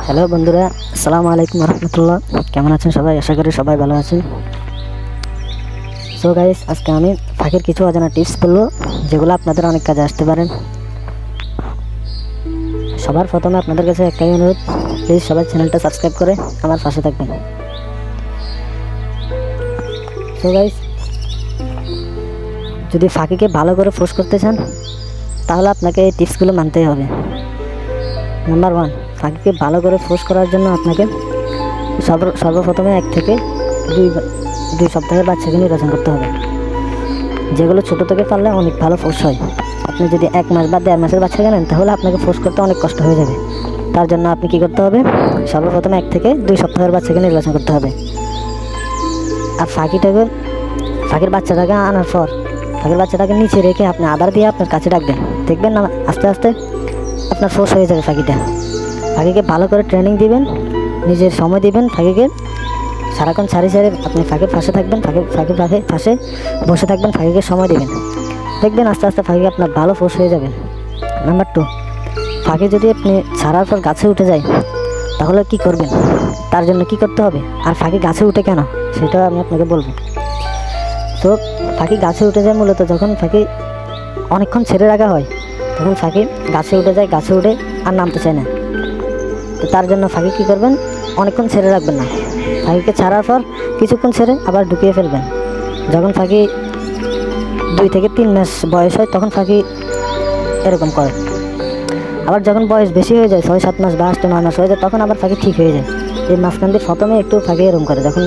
Hello বন্ধুরা, আসসালামু আলাইকুম রহমতুল্লাহ। কেমন আছেন সবাই? আশা করি সবাই ভালো আছেন। সো গাইস, আজকে আমি ফাঁকির কিছু অজানা টিপস বলবো, যেগুলো আপনাদের অনেক কাজে আসতে পারেন। সবার প্রথমে আপনাদের কাছে একটাই অনুরোধ, প্লিজ সবাই চ্যানেলটা সাবস্ক্রাইব করে আমার পাশে থাকবেন। সো গাইস, যদি ফাঁকিকে ভালো করে ফোর্স করতে চান তাহলে আপনাকে এই টিপসগুলো মানতেই হবে। নাম্বার 1, ফাঁকিকে ভালো করে ফোর্স করার জন্য আপনাকে সর্বপ্রথমে 1 থেকে 2 সপ্তাহের বাচ্চাকে নির্বাচন করতে হবে, যেগুলো ছোটো থেকে পারলে অনেক ভালো ফোর্স হয়। আপনি যদি 1 মাস বা 1.5 মাসের বাচ্চা কেনেন তাহলে আপনাকে ফোর্স করতে অনেক কষ্ট হয়ে যাবে। তার জন্য আপনি কী করতে হবে, সর্বপ্রথমে 1 থেকে 2 সপ্তাহের বাচ্চাকে নির্বাচন করতে হবে। আর ফাঁকির বাচ্চাটাকে আনার পর ফাঁকির বাচ্চাটাকে নিচে রেখে আপনি আদার দিয়ে আপনার কাছে রাখবেন। দেখবেন না আস্তে আস্তে আপনার ফোর্স হয়ে যাবে ফাঁকিকে ভালো করে ট্রেনিং দিবেন, নিজের সময় দিবেন ফাঁকিকে। সারাক্ষণ সারি আপনি ফাঁকির পাশে থাকবেন, ফাঁকির পাশে বসে থাকবেন, ফাঁকিকে সময় দিবেন। দেখবেন আস্তে আস্তে ফাঁকি আপনার ভালো ফোর্স হয়ে যাবে। নাম্বার 2, ফাঁকি যদি আপনি ছাড়ার পর গাছে উঠে যায় তাহলে কি করবেন, তার জন্য কি করতে হবে, আর ফাঁকি গাছে উঠে কেন সেটাও আমি আপনাকে বলবো। তো ফাঁকি গাছে উঠে যায় মূলত যখন ফাঁকি অনেকক্ষণ ছেড়ে রাখা হয়, তখন ফাঁকি গাছে উঠে যায়, গাছে উঠে আর নামতে চায় না। তো তার জন্য ফাঁকি কী করবেন, অনেকক্ষণ ছেড়ে রাখবেন না। ফাঁকিকে ছাড়ার পর কিছুক্ষণ ছেড়ে আবার ঢুকিয়ে ফেলবেন। যখন ফাঁকি 2 থেকে 3 মাস বয়স হয় তখন ফাঁকি এরকম করে। আবার যখন বয়স বেশি হয়ে যায়, 6-7 মাস বা 8-9 মাস হয়ে যায়, তখন আবার ফাঁকি ঠিক হয়ে যায়। এই মাঝখান দিয়ে প্রথমে একটু ফাঁকি এরকম করে, যখন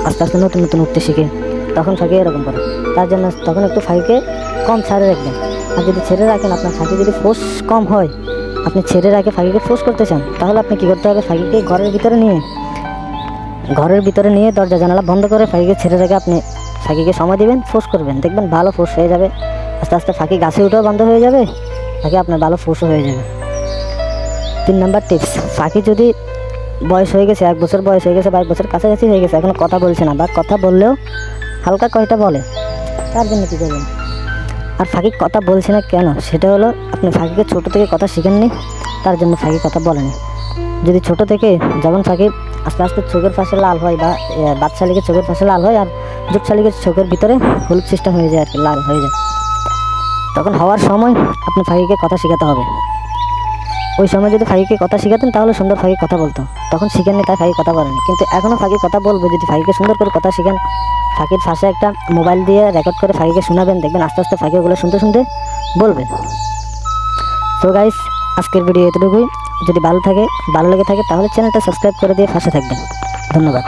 আস্তে আস্তে নতুন উঠতে শিখে তখন ফাঁকি এরকম করে। তার জন্য তখন একটু ফাঁকিকে কম ছাড়ে রাখবেন। আর যদি ছেড়ে রাখেন, আপনার ফাঁকি যদি ফোর্স কম হয়, আপনি ছেড়ে রাখে ফাঁকিকে ফোর্স করতে চান, তাহলে আপনি কী করতে হবে, ফাঁকিকে ঘরের ভিতরে নিয়ে দরজা জানালা বন্ধ করে ফাঁকিকে ছেড়ে রেখে আপনি ফাঁকিকে সময় দিবেন, ফোর্স করবেন। দেখবেন ভালো ফোর্স হয়ে যাবে। আস্তে আস্তে ফাঁকি গাছে উঠেও বন্ধ হয়ে যাবে, ফাঁকি আপনার ভালো ফোর্সও হয়ে যাবে। 3 নাম্বার টিপস, ফাঁকি যদি বয়স হয়ে গেছে, 1 বছর বয়স হয়ে গেছে বা 1 বছর কাছাকাছি হয়ে গেছে, এখনও কথা বলছে না বা কথা বললেও হালকা কয়টা বলে, তার জন্য কী করবেন। আর ফাঁকি কথা বলছে না কেন, সেটা হলো আপনি ফাঁকিকে ছোটো থেকে কথা শিখেননি, তার জন্য ফাঁকি কথা বলেনি। যদি ছোটো থেকে যখন ফাঁকি আস্তে আস্তে চোখের পাশে লাল হয় বা বাচ্চা লিগে চোখের পাশে লাল হয় আর জুট শালিকের চোখের ভিতরে হলুদ সিস্টেম হয়ে যায়, আর কি লাল হয়ে যায়, তখন হওয়ার সময় আপনি ফাঁকিকে কথা শেখাতে হবে। ওই সময় যদি ফাঁকিকে কথা শেখাতেন তাহলে সুন্দর ফাঁকি কথা বলতো, তখন শিখেননি তাই ফাঁকি কথা বলেনি। কিন্তু এখনও ফাঁকি কথা বলবে, যদি ফাঁকিকে সুন্দর করে কথা শেখান, ফাঁকির পাশে একটা মোবাইল দিয়ে রেকর্ড করে ফাঁকিকে শোনাবেন, দেখবেন আস্তে আস্তে ফাঁকি ওগুলো শুনতে বলবে। তো গাইস, আজকের ভিডিও এতটুকুই। যদি ভালো লেগে থাকে তাহলে চ্যানেলটা সাবস্ক্রাইব করে দিয়ে পাশে থাকবেন। ধন্যবাদ।